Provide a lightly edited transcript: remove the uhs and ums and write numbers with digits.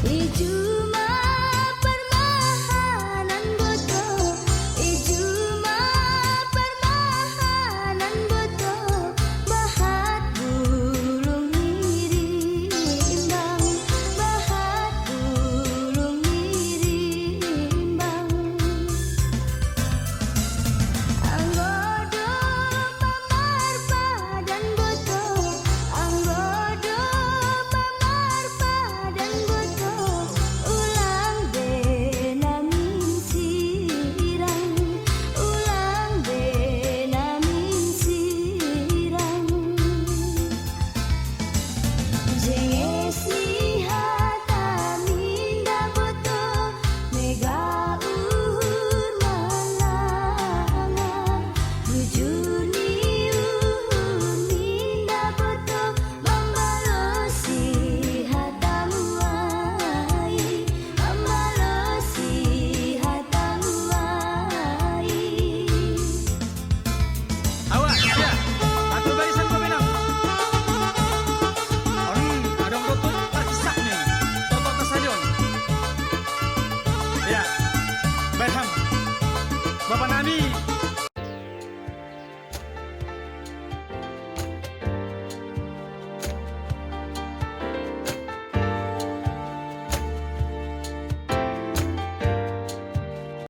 Ijuma permahanan boto, ijuma permahanan boto, bahat bulung miri imbang, bahat bulung miri imbang. Anggodo pamar padan boto, anggodo pamar padan boto, ulang benamin sirang, ulang benamin sirang. Jenges nihataminda boto, mega urmalanga, bujuni minda boto, mambalosi hatamuai, mambalosi hatamuai. Awas ya, atur barisan pemenang. Orang ada rotut terkisak nih, totok tersajon. Ya, Berham, Bapak Nami.